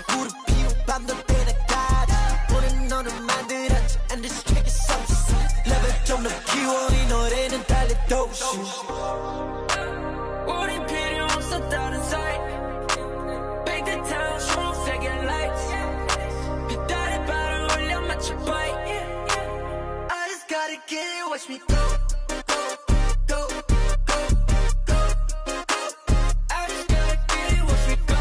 무릎 피고 밤도 때나까지 보는 너를 만들었지 And this track is so sick 레벨 좀 높이워 이 노래는 달려도 우린 필요 없어 다른 사이 Big the town 초록색의 lights 빛깔의 발을 올려 맞춰 boy I just gotta get it watch me go I just gotta get it watch me go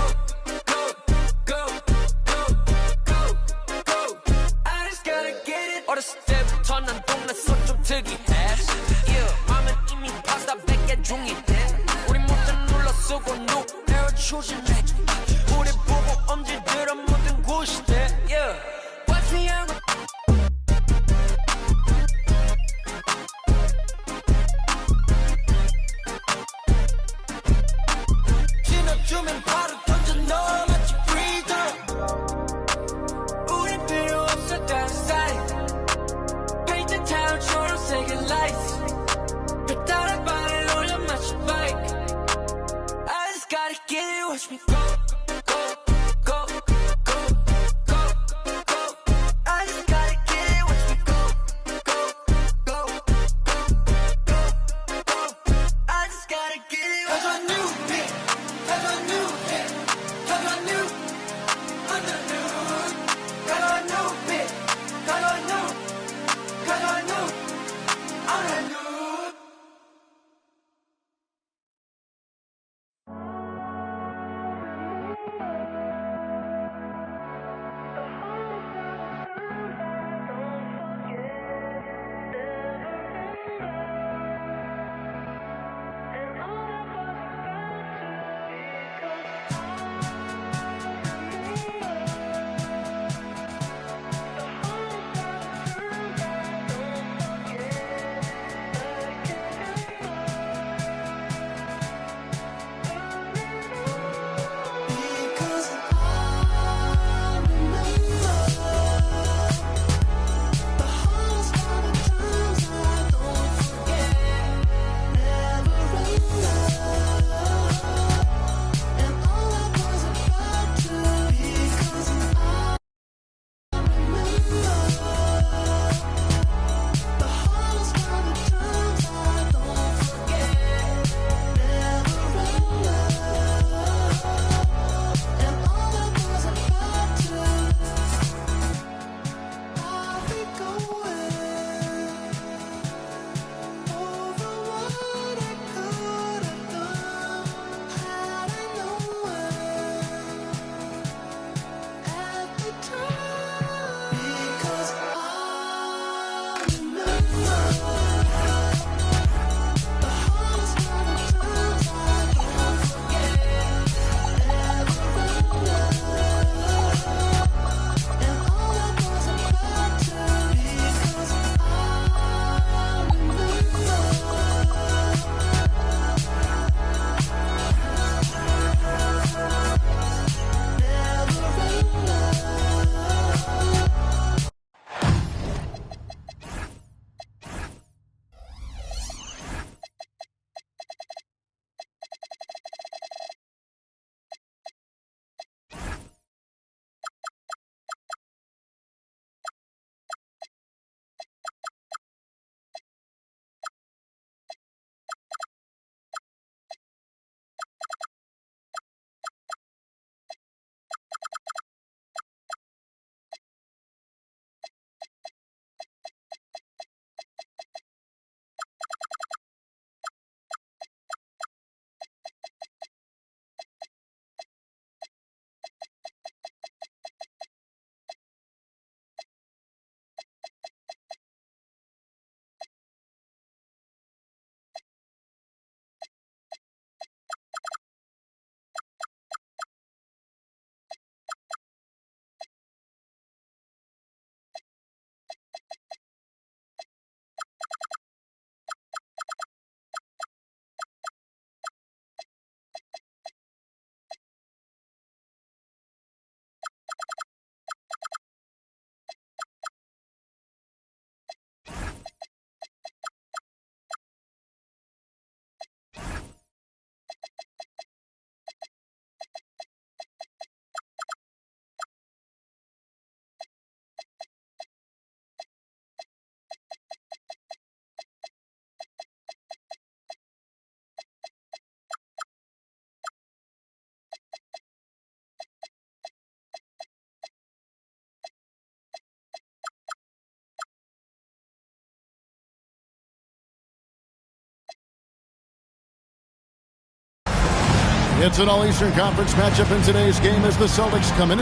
It's an All-Eastern Conference matchup in today's game as the Celtics come in.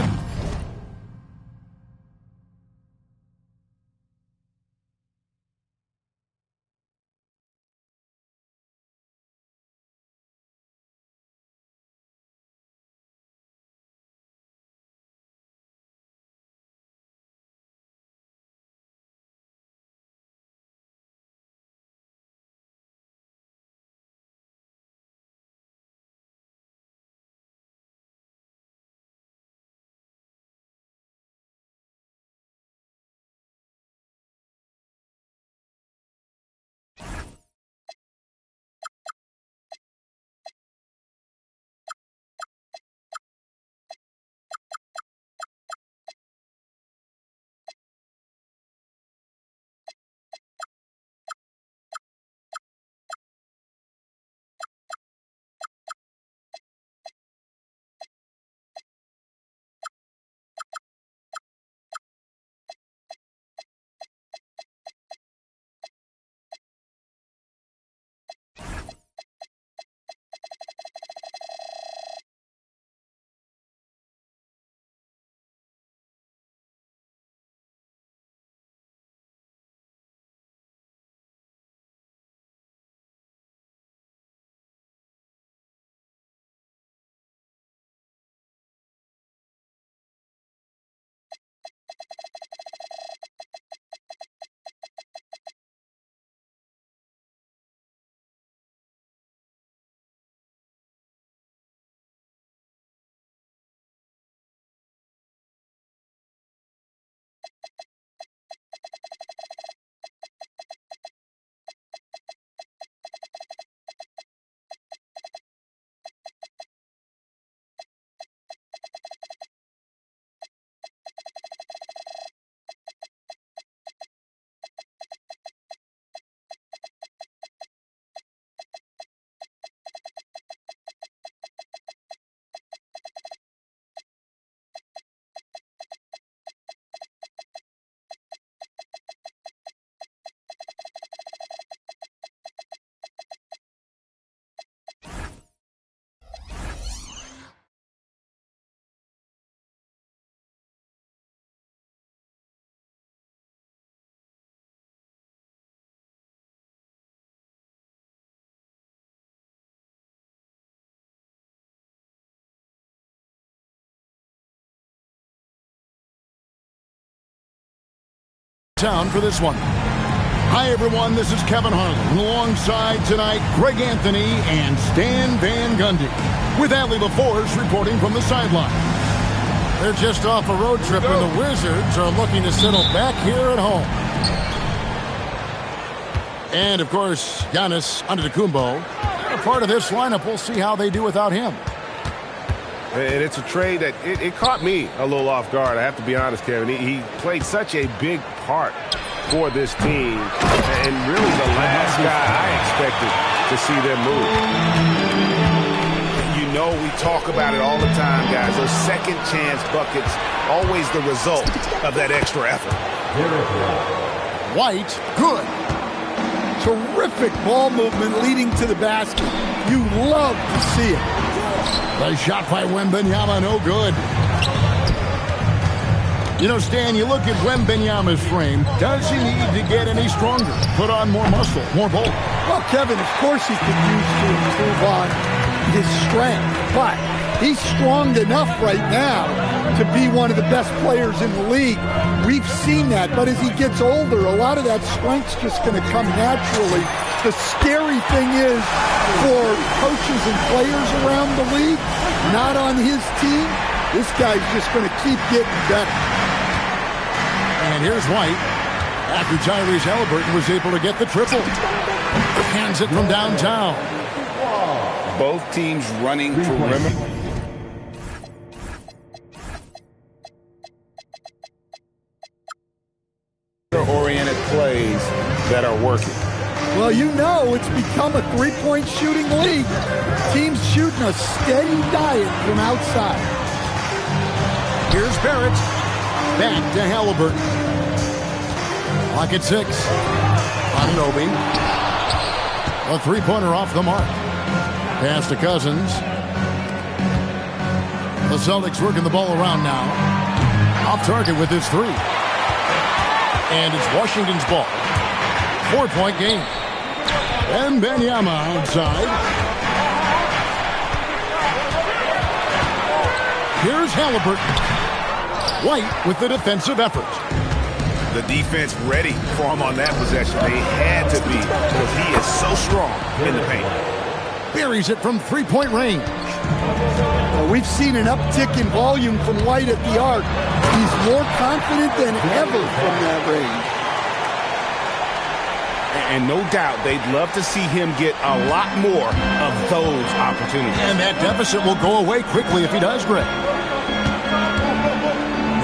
Town for this one. Hi, everyone. This is Kevin Harlan. Alongside tonight, Greg Anthony and Stan Van Gundy. With Allie LaForce reporting from the sideline. They're just off a road trip, and the Wizards are looking to settle back here at home. And, of course, Giannis Antetokounmpo. A part of this lineup. We'll see how they do without him. And it's a trade that it caught me a little off guard. I have to be honest, Kevin. He played such a big part for this team, and really the last guy I expected to see them move. You know, we talk about it all the time, guys. Those second chance buckets, always the result of that extra effort. White, good. Terrific ball movement leading to the basket. You love to see it. Nice shot by Wembanyama, no good. You know, Stan, you look at Wembanyama's frame. Does he need to get any stronger? Put on more muscle, more bulk? Well, Kevin, of course he could use to improve on his strength, but he's strong enough right now to be one of the best players in the league. We've seen that, but as he gets older, a lot of that strength's just going to come naturally. The scary thing is for coaches and players around the league, not on his team, this guy's just going to keep getting better. And here's White. After Tyrese Halliburton was able to get the triple. Hands it from downtown. Both teams running perimeter. Oriented plays that are working. Well, you know it's become a three-point shooting league. Teams shooting a steady diet from outside. Here's Barrett. Back to Halliburton. Clock at 6. Anunoby. A three-pointer off the mark. Pass to Cousins. The Celtics working the ball around now. Off target with his three. And it's Washington's ball. 4-point game. And Wembanyama outside. Here's Halliburton. White with the defensive effort. The defense ready for him on that possession. They had to be because he is so strong in the paint. Buries it from three-point range. Well, we've seen an uptick in volume from White at the arc. He's more confident than ever from that range. And no doubt they'd love to see him get a lot more of those opportunities. And that deficit will go away quickly if he does, Greg.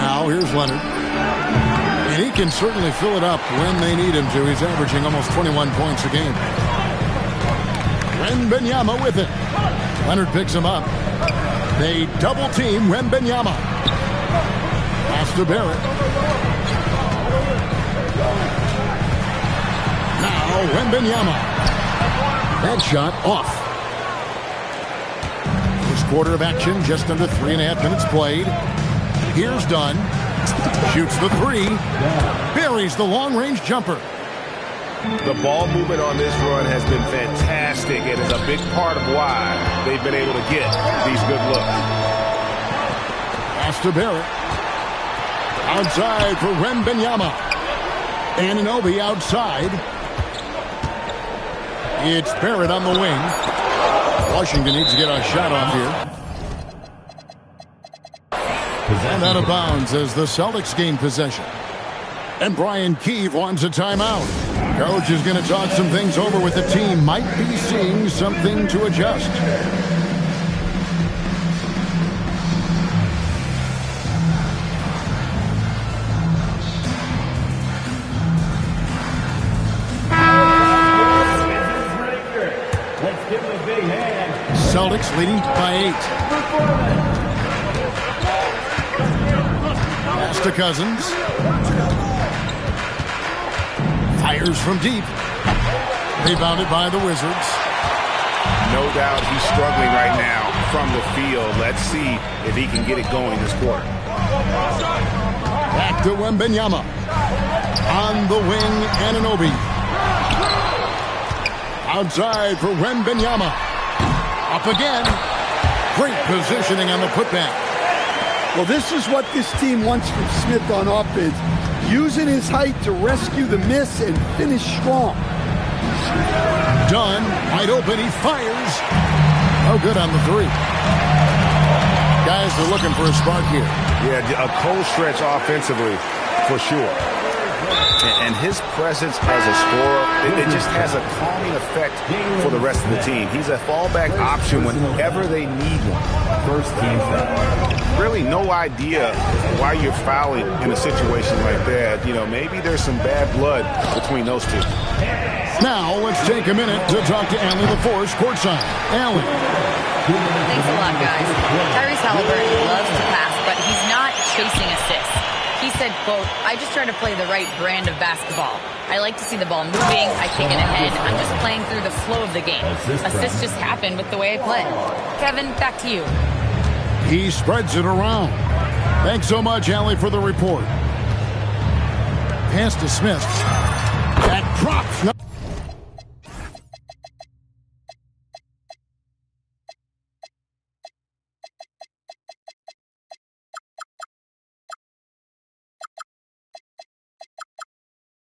Now here's Leonard. And he can certainly fill it up when they need him to. He's averaging almost 21 points a game. Wembanyama with it. Leonard picks him up. They double team Wembanyama. Pass to Barrett. Now Wembanyama. That shot off. First quarter of action, just under 3.5 minutes played. Here's Dunn. Shoots the three. Buries the long-range jumper. The ball movement on this run has been fantastic and is a big part of why they've been able to get these good looks. Pass to Barrett. Outside for Wembanyama. Anunoby outside. It's Barrett on the wing. Washington needs to get a shot off here. And out of bounds as the Celtics gain possession. And Brian Keefe wants a timeout. Coach is going to talk some things over with the team. Might be seeing something to adjust. Let's give him a big hand. Celtics leading by 8. Pass to Cousins. Fires from deep. Rebounded by the Wizards. No doubt he's struggling right now from the field. Let's see if he can get it going this quarter. Back to Wembanyama. On the wing, Anunoby. Outside for Wembanyama. Up again. Great positioning on the putback. Well, this is what this team wants from Smith on offense. Using his height to rescue the miss and finish strong. Dunn, wide open, he fires. Oh, good on the three. Guys are looking for a spark here. Yeah, a cold stretch offensively, for sure. And his presence as a scorer, it just has a calming effect for the rest of the team. He's a fallback option whenever they need one. First team foul. Really no idea why you're fouling in a situation like that. You know, maybe there's some bad blood between those two. Now, let's take a minute to talk to Allie LaForce, courtside. Allie. Thanks a lot, guys. Tyrese Halliburton loves to pass, but he's not chasing assists. He said, quote, I just try to play the right brand of basketball. I like to see the ball moving. I kick it ahead. I'm just playing through the flow of the game. Assists just happen with the way I play. Kevin, back to you. He spreads it around. Thanks so much, Allie, for the report. Pass to Smith. That drops.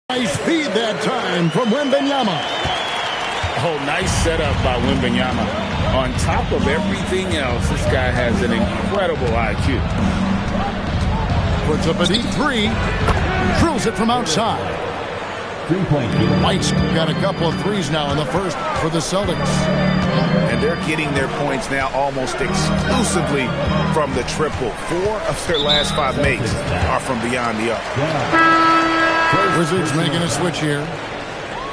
Nice feed that time from Wembanyama. Oh, nice setup by Wembanyama. On top of everything else, this guy has an incredible IQ. Puts up a deep three. Drills it from outside. White's got a couple of threes now in the first for the Celtics. And they're getting their points now almost exclusively from the triple. 4 of their last 5 makes are from beyond the arc. Wizards making a switch here.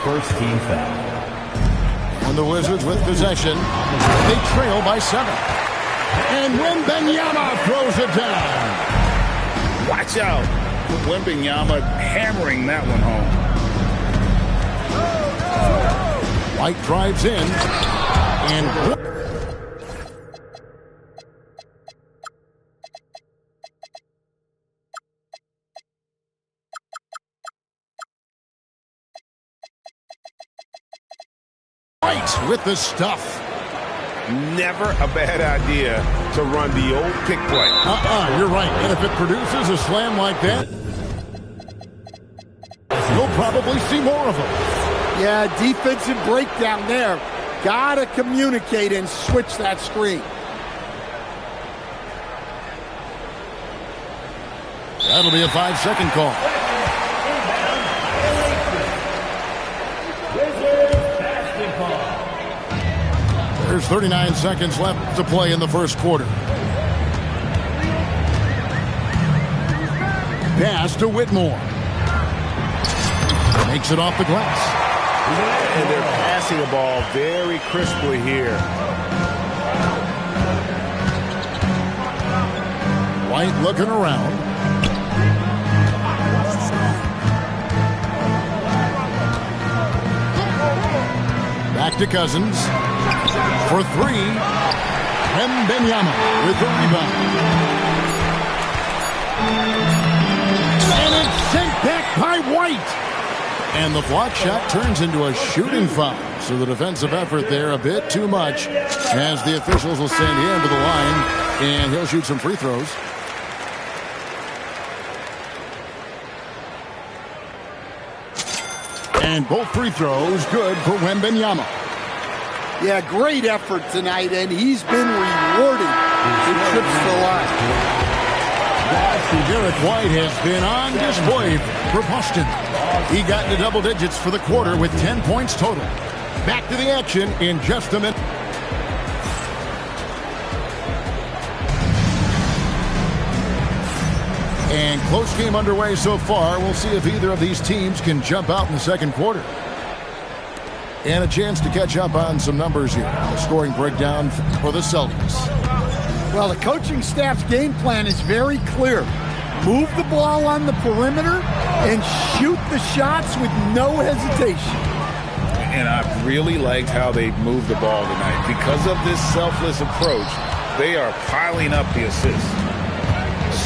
First team foul. On the Wizards with possession. They trail by 7. And Wembanyama throws it down. Watch out. Wembanyama hammering that one home. White drives in. And with the stuff. Never a bad idea to run the old pick play. You're right. And if it produces a slam like that, you'll probably see more of them. Yeah, defensive breakdown there. Gotta communicate and switch that screen. That'll be a 5-second call. There's 39 seconds left to play in the first quarter. Pass to Whitmore. Makes it off the glass. And they're passing the ball very crisply here. White looking around. Back to Cousins for three. Wembanyama with the rebound. And it's sent back by White. And the block shot turns into a shooting foul. So the defensive effort there a bit too much, as the officials will send him to the line, and he'll shoot some free throws. And both free throws good for Wembanyama. Yeah, great effort tonight, and he's been rewarded. He trips the line. Derek White has been on display for Boston. He got into double digits for the quarter with 10 points total. Back to the action in just a minute. And close game underway so far. We'll see if either of these teams can jump out in the second quarter. And a chance to catch up on some numbers here. The scoring breakdown for the Celtics. Well, the coaching staff's game plan is very clear. Move the ball on the perimeter and shoot the shots with no hesitation. And I really liked how they moved the ball tonight. Because of this selfless approach, they are piling up the assists.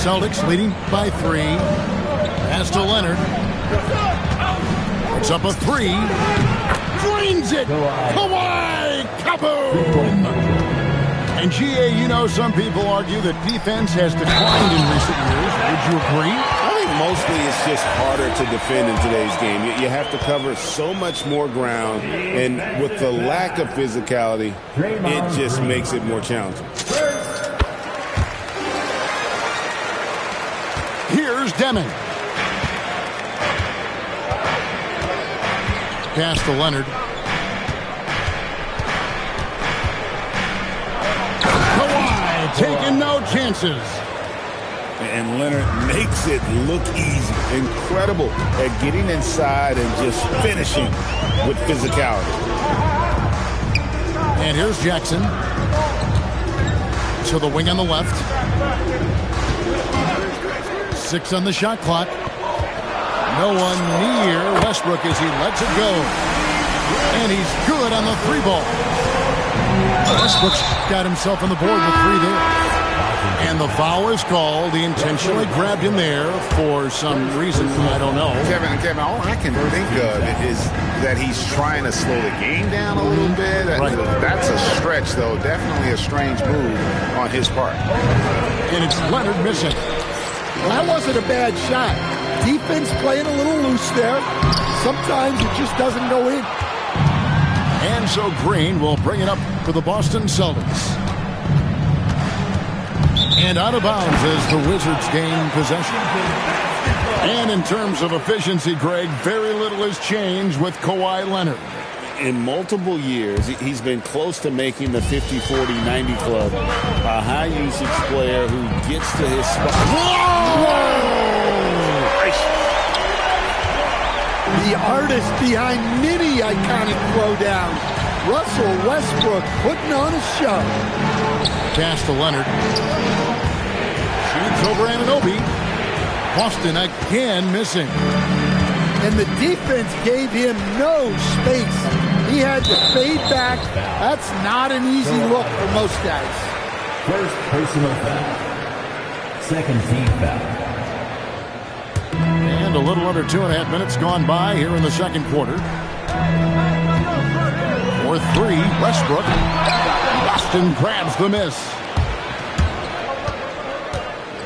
Celtics leading by 3. Pass to Leonard. Puts up a 3. Drains it. Kawhi. Kaboom. And GA, you know, some people argue that defense has declined in recent years. Would you agree? I think mostly it's just harder to defend in today's game. You have to cover so much more ground, and with the lack of physicality, it just makes it more challenging. Here's Deming. Pass to Leonard. Kawhi taking no chances. And Leonard makes it look easy. Incredible at getting inside and just finishing with physicality. And here's Jackson. To the wing on the left. 6 on the shot clock. No one near Westbrook as he lets it go. And he's good on the 3-ball. Westbrook's got himself on the board with 3 there. And the foul is called. He intentionally grabbed him there for some reason. I don't know. Kevin, all I can think of is that he's trying to slow the game down a little bit. Right. That's a stretch, though. Definitely a strange move on his part. And it's Leonard missing. Well, that wasn't a bad shot. Defense playing a little loose there. Sometimes it just doesn't go in. And so Green will bring it up for the Boston Celtics. And out of bounds as the Wizards gain possession. And in terms of efficiency, Greg, very little has changed with Kawhi Leonard. In multiple years, he's been close to making the 50-40-90 club. A high-usage player who gets to his spot. Whoa! The artist behind many iconic throwdowns. Russell Westbrook putting on a show. Pass to Leonard. Shoots over Anunoby. Boston again missing. And the defense gave him no space. He had to fade back. That's not an easy look for most guys. First personal foul. Second team foul. And a little under 2.5 minutes gone by here in the second quarter. For three, Westbrook. Boston grabs the miss.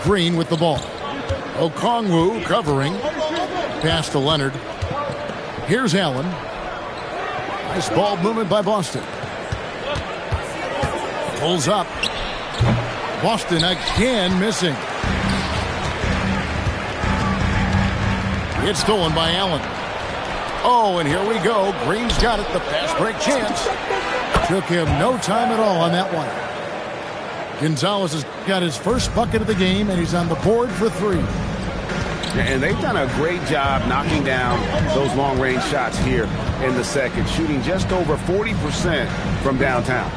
Green with the ball. Okongwu covering. Pass to Leonard. Here's Allen. Nice ball movement by Boston. Pulls up. Boston again missing. It's stolen by Allen. Oh, and here we go. Green's got it. The fast break chance. Took him no time at all on that one. Gonzalez has got his first bucket of the game, and he's on the board for three. And they've done a great job knocking down those long-range shots here in the second, shooting just over 40% from downtown.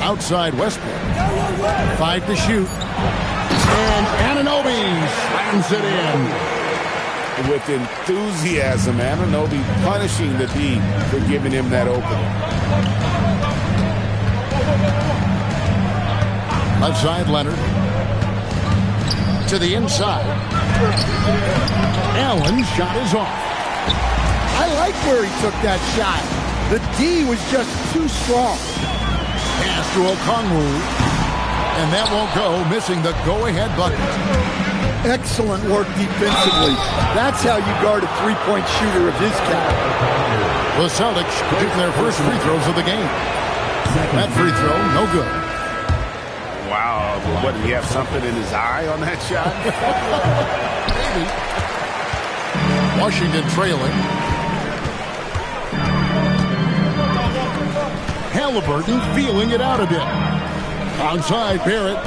Outside Westbrook. 5 to shoot. And Anunoby slams it in. With enthusiasm, Anunoby punishing the D for giving him that opening. Left side, Leonard. To the inside. Allen's shot is off. I like where he took that shot. The D was just too strong. Pass to Okongwu. And that won't go, missing the go-ahead bucket. Excellent work defensively. That's how you guard a three-point shooter of his caliber. The Celtics shooting their first free throws of the game. That free throw, no good. Wow, what, did he have something in his eye on that shot? Maybe. Washington trailing. Halliburton feeling it out a bit. Onside, Barrett.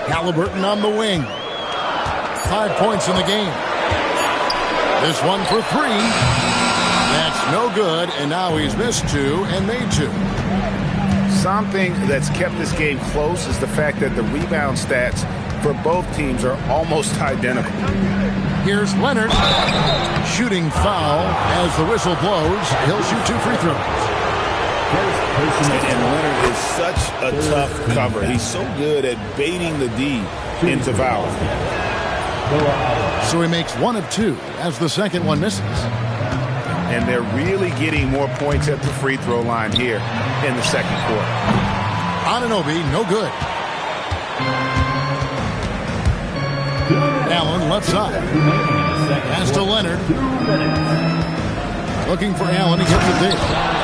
Halliburton on the wing. 5 points in the game. This one for three. That's no good, and now he's missed two and made two. Something that's kept this game close is the fact that the rebound stats for both teams are almost identical. Here's Leonard. Shooting foul as the whistle blows. He'll shoot 2 free throws. And Leonard is such a tough cover. He's so good at baiting the D into fouls. So he makes 1 of 2 as the second one misses. And they're really getting more points at the free throw line here in the second quarter. Anunoby, no good. Allen, left side. Pass to Leonard. Looking for Allen. He gets it there.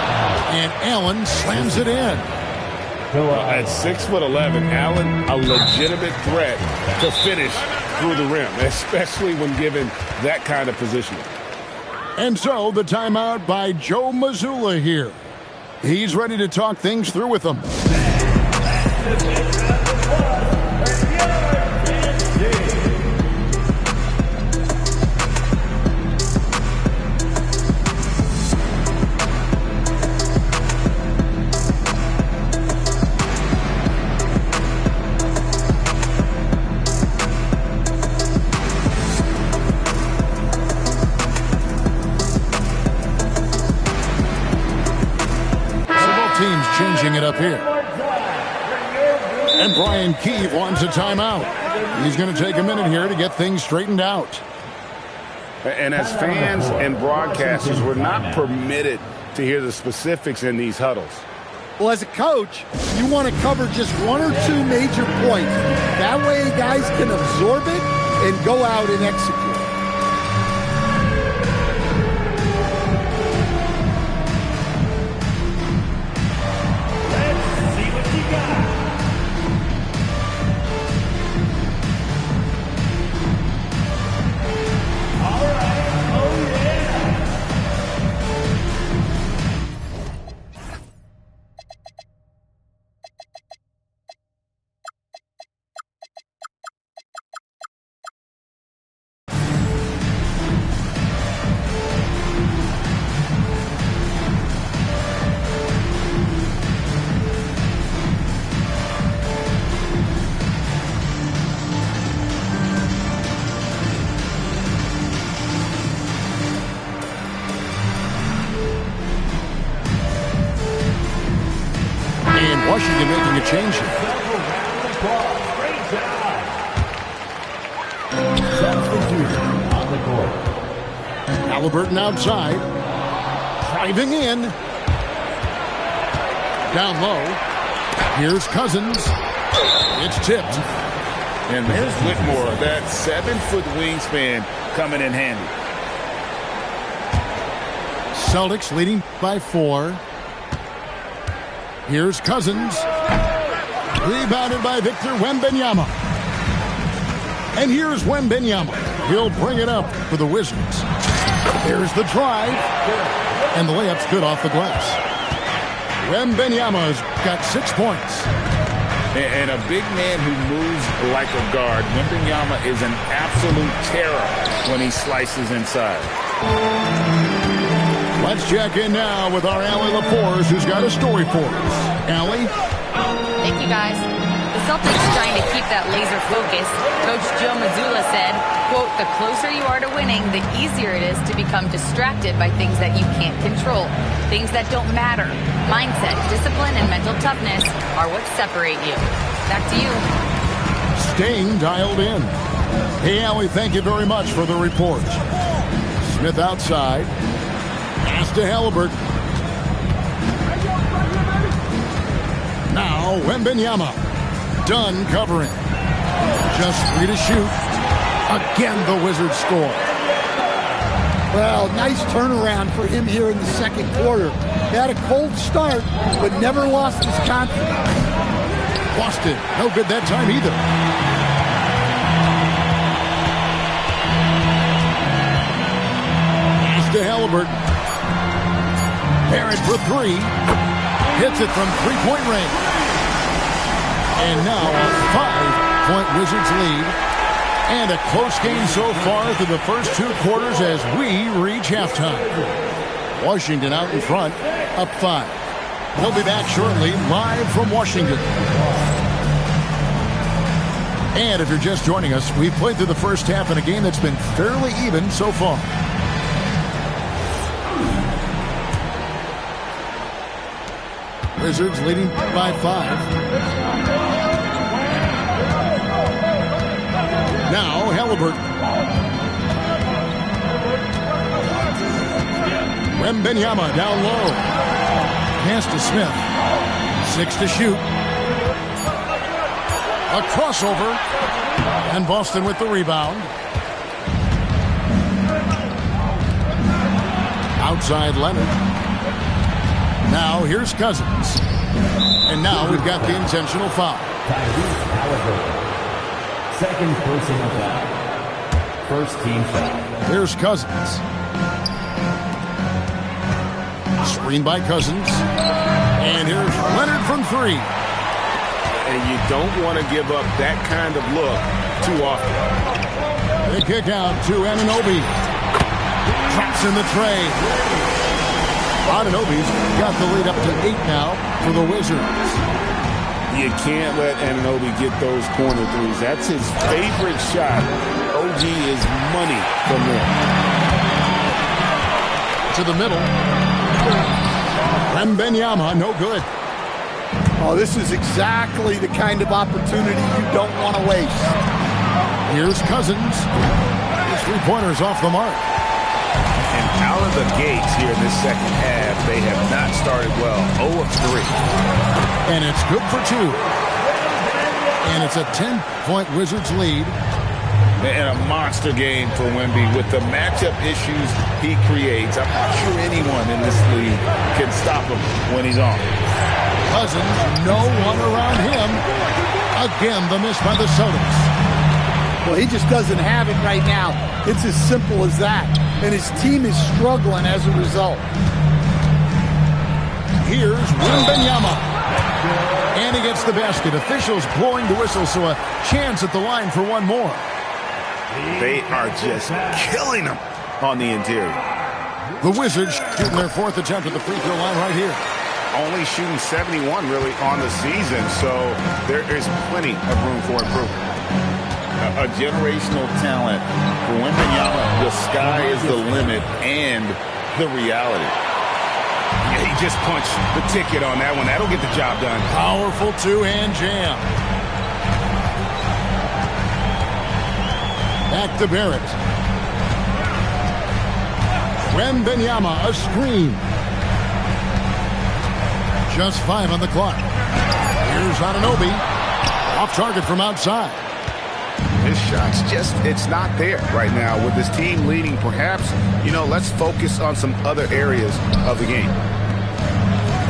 And Allen slams it in. At 6'11", Allen, a legitimate threat to finish through the rim, especially when given that kind of positioning. And so the timeout by Joe Mazzulla here. He's ready to talk things through with them. Changing it up here. And Brian Keefe wants a timeout. He's going to take a minute here to get things straightened out. And as fans and broadcasters, we're not permitted to hear the specifics in these huddles. Well, as a coach, you want to cover just 1 or 2 major points. That way guys can absorb it and go out and execute. Washington making a change here. Halliburton outside. Driving in. Down low. Here's Cousins. It's tipped. And there's Whitmore, that 7-foot wingspan coming in handy. Celtics leading by 4. Here's Cousins. Rebounded by Victor Wembanyama. And here's Wembanyama. He'll bring it up for the Wizards. There's the drive. And the layup's good off the glass. Wembanyama's got 6 points. And a big man who moves like a guard. Wembanyama is an absolute terror when he slices inside. Let's check in now with our Allie LaForce, who's got a story for us. Allie? Thank you, guys. The Celtics trying to keep that laser focus. Coach Joe Mazzulla said, quote, "The closer you are to winning, the easier it is to become distracted by things that you can't control, things that don't matter. Mindset, discipline, and mental toughness are what separate you." Back to you. Staying dialed in. Hey, Allie, thank you very much for the report. Smith outside. Pass to Halliburton. Now, Wembanyama. Done covering. Just 3 to shoot. Again, the Wizards score. Well, nice turnaround for him here in the second quarter. He had a cold start, but never lost his confidence. Lost it. No good that time either. Pass to Halliburton. Barrett for 3. Hits it from three-point range. And now a 5-point Wizards lead. And a close game so far through the first 2 quarters as we reach halftime. Washington out in front, up 5. We'll be back shortly, live from Washington. And if you're just joining us, we've played through the first half in a game that's been fairly even so far. Wizards leading by 5. Now Halliburton. Wembanyama down low. Pass to Smith. 6 to shoot. A crossover. And Boston with the rebound. Outside Leonard. Now here's Cousins. And now we've got the intentional foul. Second personal foul. First team foul. Here's Cousins. Screen by Cousins. And here's Leonard from 3. And you don't want to give up that kind of look too often. They kick out to Anunoby. Drops in the tray. Anunoby's got the lead up to 8 now for the Wizards. You can't let Anunoby get those corner threes. That's his favorite shot. OG is money from there. To the middle. Wembanyama, no good. Oh, this is exactly the kind of opportunity you don't want to waste. Here's Cousins. His 3-pointer's off the mark. And out of the gates here in this second half, they have not started well. 0 of 3. And it's good for 2. And it's a 10-point Wizards lead. And a monster game for Wemby with the matchup issues he creates. I'm not sure anyone in this league can stop him when he's on. Cousins, no one around him. Again, the miss by the Celtics. Well, he just doesn't have it right now. It's as simple as that. And his team is struggling as a result. Here's Wembanyama. And he gets the basket. Officials blowing the whistle, so a chance at the line for one more. They are just killing them on the interior. The Wizards shooting their 4th attempt at the free throw line right here. Only shooting 71 really on the season, so there is plenty of room for improvement. A generational talent. For Wembanyama, the sky is the limit and the reality. Yeah, he just punched the ticket on that one. That'll get the job done. Powerful 2-hand jam. Back to Barrett. Wembanyama, a screen. Just 5 on the clock. Here's Anunoby. Off target from outside. His shot's just, it's not there right now. With this team leading, perhaps, let's focus on some other areas of the game.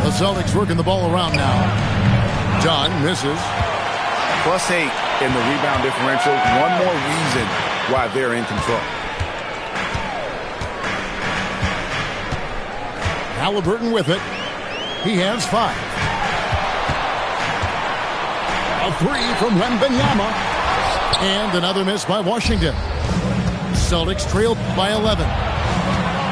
The Celtics working the ball around now. John misses. +8 in the rebound differential. One more reason why they're in control. Halliburton with it. He has 5. A 3 from Wembanyama. And another miss by Washington. Celtics trailed by 11.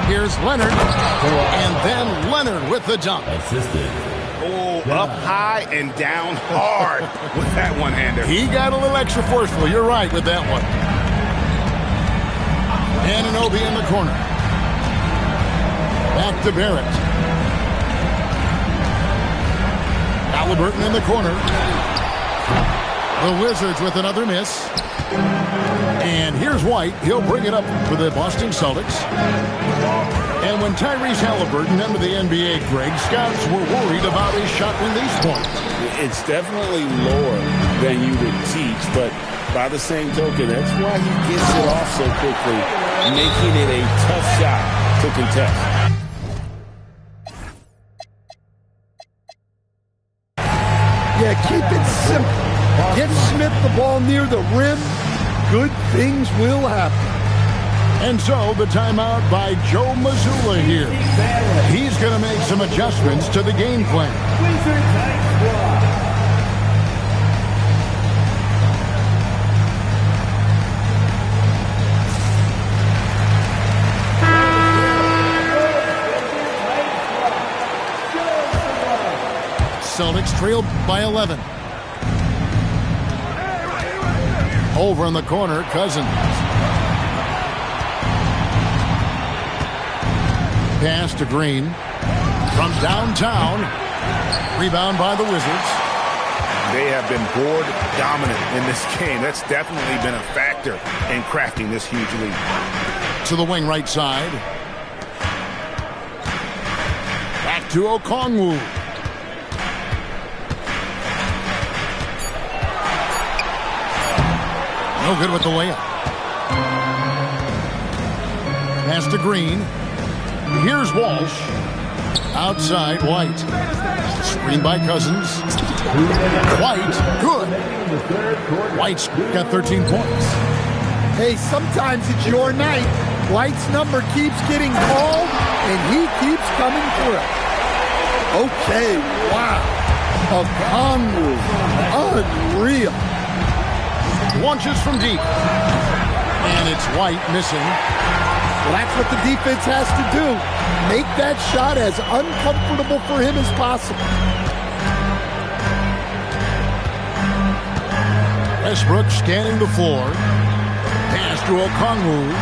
Here's Leonard. And then Leonard with the dunk. Oh, up high and down hard with that one-hander. He got a little extra forceful. You're right with that one. Anunoby in the corner. Back to Barrett. Halliburton in the corner. The Wizards with another miss. And here's White. He'll bring it up for the Boston Celtics. And when Tyrese Halliburton entered the NBA, Greg, scouts were worried about his shot release point. It's definitely lower than you would teach, but by the same token, that's why he gets it off so quickly, making it a tough shot to contest. Yeah, keep it simple. Get Smith the ball near the rim. Good things will happen. And so the timeout by Joe Mazzulla here. He's going to make some adjustments to the game plan. Celtics trailed by 11. Over in the corner, Cousins. Pass to Green. From downtown. Rebound by the Wizards. They have been board dominant in this game. That's definitely been a factor in crafting this huge lead. To the wing right side. Back to Okongwu. No good with the layup. Pass to Green. Here's Walsh. Outside, White. Screen by Cousins. White, good. White's got 13 points. Hey, sometimes it's your night. White's number keeps getting called, and he keeps coming through. Okay, wow. Okongwu, unreal. Launches from deep. And it's White missing. Well, that's what the defense has to do. Make that shot as uncomfortable for him as possible. Westbrook scanning the floor. Pass to Okongwu.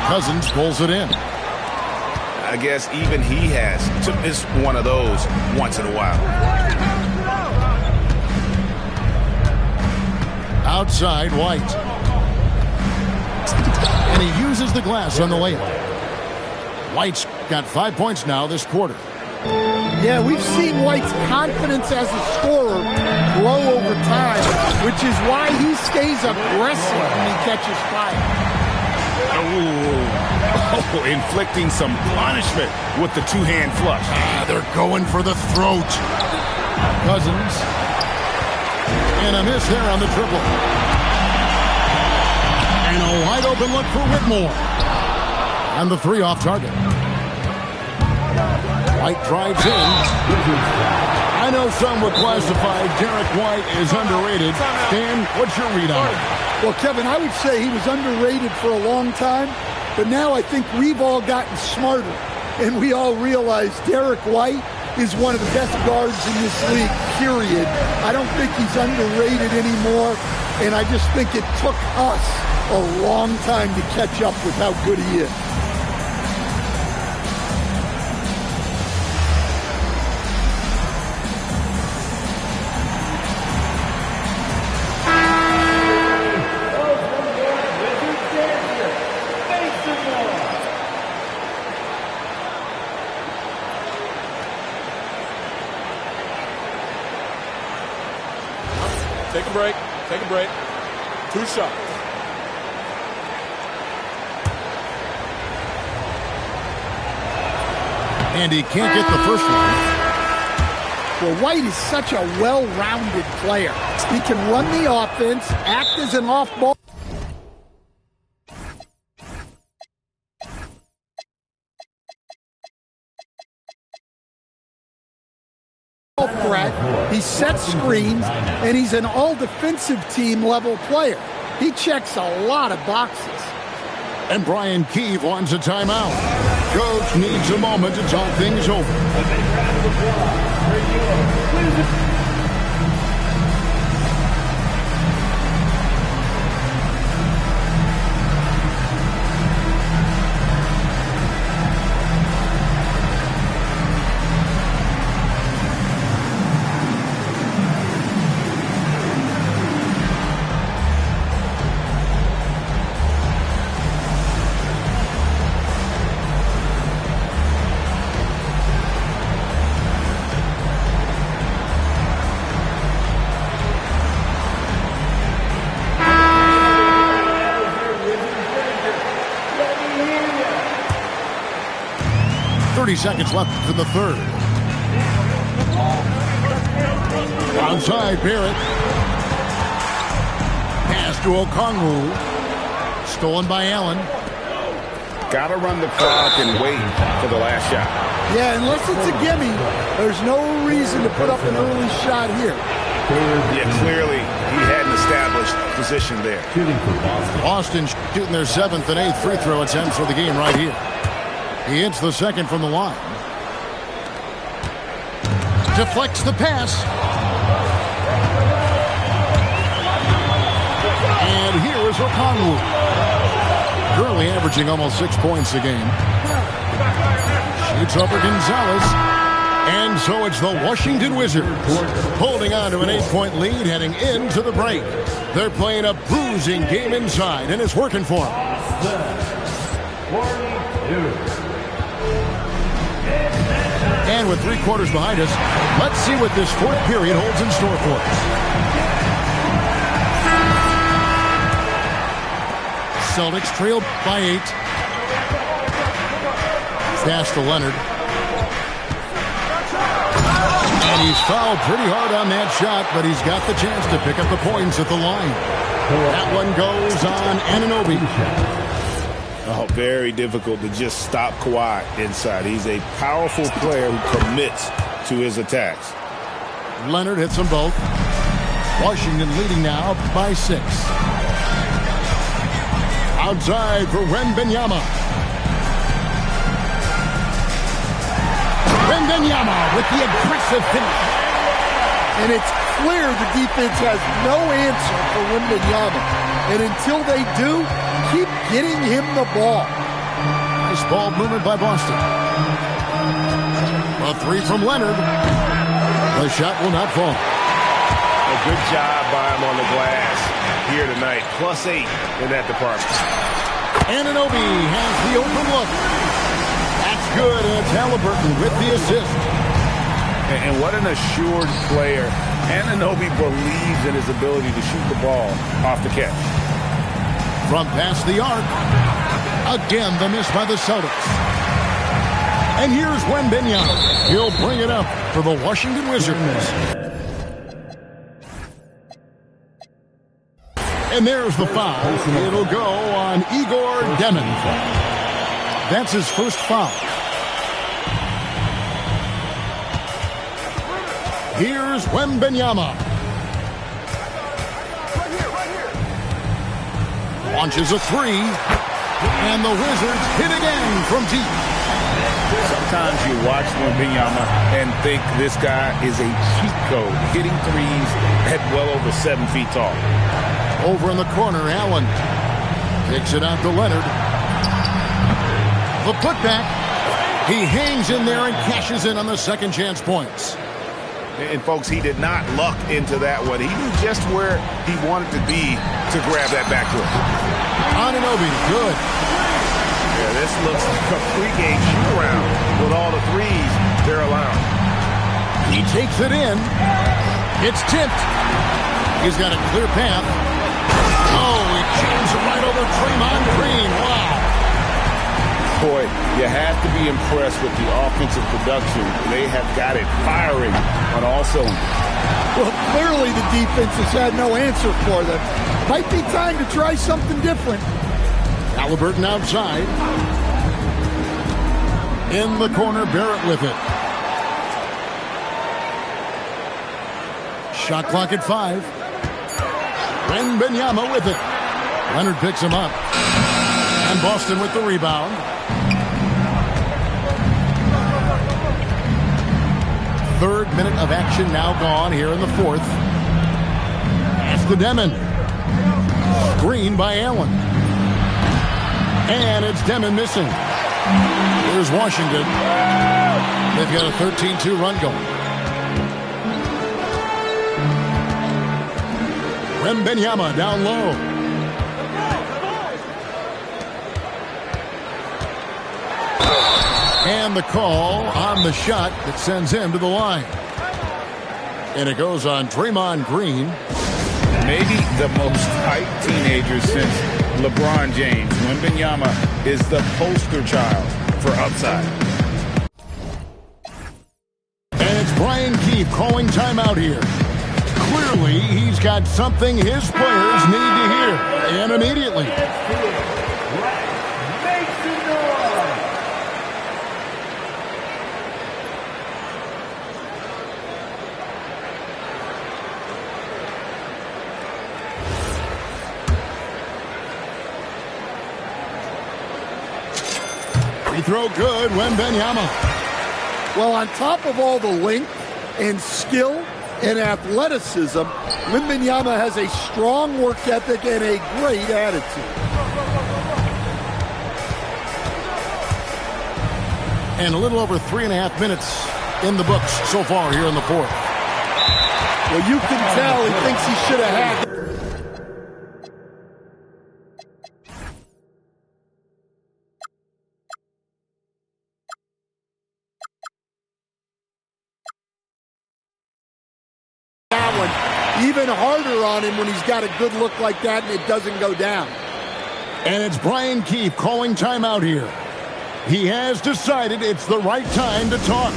Cousins pulls it in. I guess even he has to miss one of those once in a while. Outside, White. And he uses the glass on the layup. White's got 5 points now this quarter. Yeah, we've seen White's confidence as a scorer grow over time, which is why he stays aggressive when he catches fire. Oh, inflicting some punishment with the two-hand flush. They're going for the throat. Cousins. And a miss there on the triple. And a wide open look for Whitmore. And the 3 off target. White drives in. I know some would classify Derek White as underrated. Dan, what's your read on it? Well, Kevin, I would say he was underrated for a long time, but now I think we've all gotten smarter, and we all realize Derek White is one of the best guards in this league, period. I don't think he's underrated anymore, and I just think it took us a long time to catch up with how good he is. Take a break. Take a break. 2 shots. And he can't get the first one. Well, White is such a well-rounded player. He can run the offense, act as an off-ball threat. He sets screens, and he's an all-defensive team level player. He checks a lot of boxes. And Brian Keefe wants a timeout. Coach needs a moment to talk things over. Seconds left in the third. Onside, Barrett. Pass to Okongwu. Stolen by Allen. Got to run the clock and wait for the last shot. Yeah, unless it's a gimme, there's no reason to put up an early shot here. Yeah, clearly he had an established position there. Boston shooting their 7th and 8th free throw attempts for the game right here. He hits the second from the line. Deflects the pass. And here is Okongwu. Currently averaging almost 6 points a game. Shoots over Gonzalez. And so it's the Washington Wizards holding on to an 8-point lead heading into the break. They're playing a bruising game inside, and it's working for them. And with 3 quarters behind us, let's see what this fourth period holds in store for us. Celtics trail by 8. Pass to Leonard. And he's fouled pretty hard on that shot, but he's got the chance to pick up the points at the line. That one goes on Anunoby. Oh, very difficult to just stop Kawhi inside. He's a powerful player who commits to his attacks. Leonard hits them both. Washington leading now by 6. Outside for Wembanyama. Wembanyama with the aggressive finish. And it's clear the defense has no answer for Wembanyama. And until they do, keep getting him the ball. Nice ball movement by Boston. A 3 from Leonard. The shot will not fall. A good job by him on the glass here tonight. +8 in that department. Anunoby has the open look. That's good, and it's Halliburton with the assist. And what an assured player. Anunoby believes in his ability to shoot the ball off the catch. From past the arc. Again, the miss by the Celtics. And here's Wembanyama. He'll bring it up for the Washington Wizards. And there's the foul. It'll go on Igor Demon. That's his first foul. Here's Wembanyama. Launches a 3. And the Wizards hit again from deep. Sometimes you watch Wembanyama and think this guy is a cheat code, hitting threes at well over 7 feet tall. Over in the corner, Allen takes it out to Leonard. The putback. He hangs in there and cashes in on the second chance points. And, folks, he did not luck into that one. He knew just where he wanted to be to grab that backcourt. Anunoby, good. Yeah, this looks like a pregame shoot-around with all the threes they're allowing. He takes it in. It's tipped. He's got a clear path. Oh, he jams it right over Draymond Green. Wow. Boy, you have to be impressed with the offensive production. They have got it firing on all cylinders. Well, clearly the defense has had no answer for them. Might be time to try something different. Halliburton outside. In the corner, Barrett with it. Shot clock at 5. Wembanyama with it. Leonard picks him up. And Boston with the rebound. Third minute of action now gone here in the fourth. It's to Demon. Screen by Allen. And it's Demon missing. Here's Washington. They've got a 13-2 run going. Wembanyama down low. And the call on the shot that sends him to the line. And it goes on Draymond Green. Maybe the most hyped teenager since LeBron James. Wembanyama is the poster child for upside. And it's Brian Keefe calling timeout here. Clearly, he's got something his players need to hear. And immediately. Free throw good, Wembanyama. Well, on top of all the length and skill and athleticism, Wembanyama has a strong work ethic and a great attitude. And a little over 3.5 minutes in the books so far here in the fourth. Well, you can tell he thinks he should have had even harder on him when he's got a good look like that and it doesn't go down. And it's Brian Keefe calling timeout here. He has decided it's the right time to talk.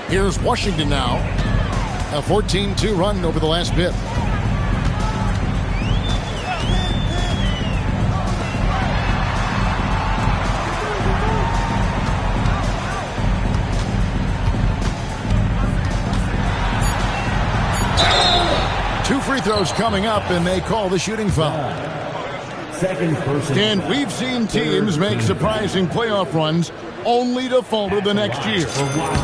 Here's Washington now. A 14-2 run over the last bit. Two free throws coming up, and they call the shooting foul. And we've seen teams make surprising playoff runs only to falter the next year.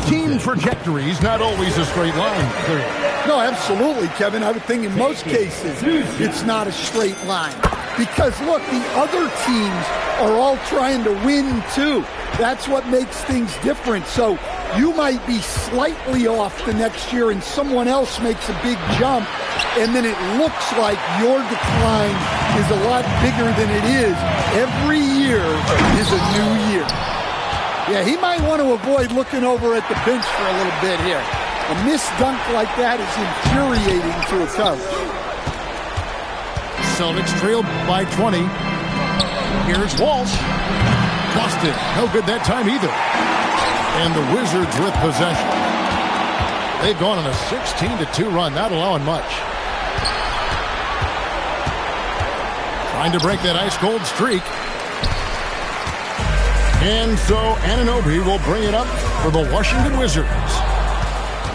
Team trajectory is not always a straight line, clearly. No, absolutely, Kevin. I would think in most cases it's not a straight line. Because, look, the other teams are all trying to win, too. That's what makes things different. So you might be slightly off the next year and someone else makes a big jump, and then it looks like your decline is a lot bigger than it is. Every year is a new year. Yeah, he might want to avoid looking over at the bench for a little bit here. A missed dunk like that is infuriating to a coach. Celtics trail by 20. Here's Walsh. Lost it. No good that time either. And the Wizards with possession. They've gone on a 16-2 run, not allowing much. Trying to break that ice-cold streak. And so Anunoby will bring it up for the Washington Wizards.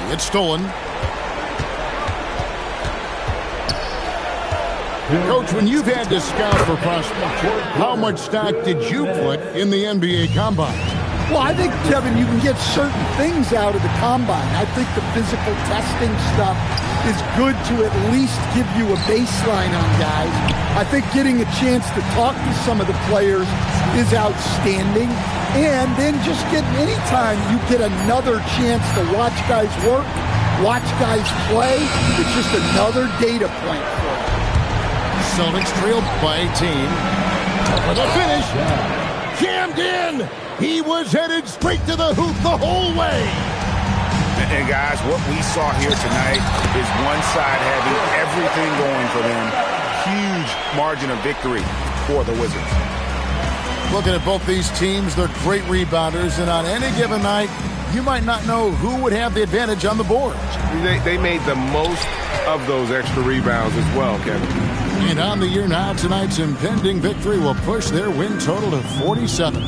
It's stolen. Coach, when you've had to scout for prospects, how much stock did you put in the NBA Combine? Well, I think, Kevin, you can get certain things out of the Combine. I think the physical testing stuff is good to at least give you a baseline on guys. I think getting a chance to talk to some of the players is outstanding. And then just anytime you get another chance to watch guys work, watch guys play, it's just another data point for you. Celtics trailed by 18. For the finish. Jammed in. He was headed straight to the hoop the whole way. And guys, what we saw here tonight is one side having everything going for them. Huge margin of victory for the Wizards. Looking at both these teams, they're great rebounders, and on any given night, you might not know who would have the advantage on the board. They made the most of those extra rebounds as well, Kevin. And on the year now, tonight's impending victory will push their win total to 47.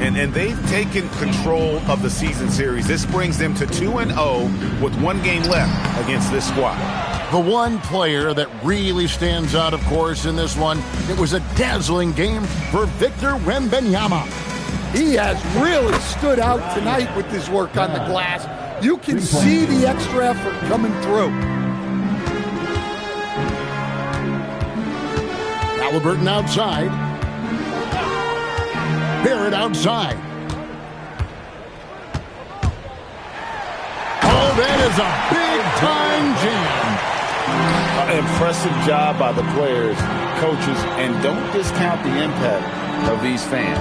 And they've taken control of the season series. This brings them to 2-0 with 1 game left against this squad. The one player that really stands out, of course, in this one, it was a dazzling game for Victor Wembanyama. He has really stood out tonight with his work on the glass. You can see the extra effort coming through. Halliburton outside. Barrett outside. Oh, that is a big-time jam. Impressive job by the players, coaches, and don't discount the impact of these fans.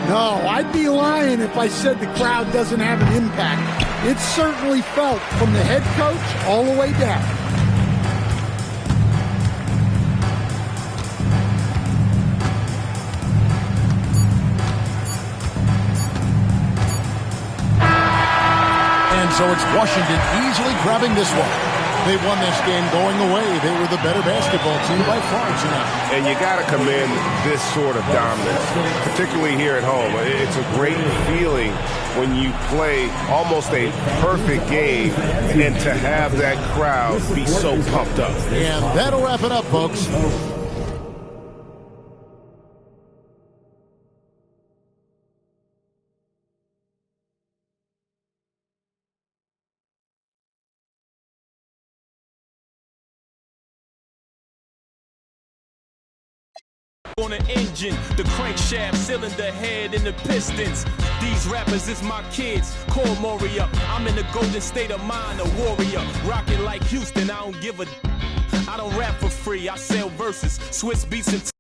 No, I'd be lying if I said the crowd doesn't have an impact. It's certainly felt from the head coach all the way down. And so it's Washington easily grabbing this one. They won this game going away. They were the better basketball team by far tonight. And you got to commend this sort of dominance, particularly here at home. It's a great feeling when you play almost a perfect game and to have that crowd be so pumped up. And that'll wrap it up, folks. On an engine, the crankshaft, cylinder head, and the pistons. These rappers is my kids. Call Maury up. I'm in the golden state of mind, a warrior. Rocking like Houston, I don't give a. I don't rap for free. I sell verses, Swiss beats and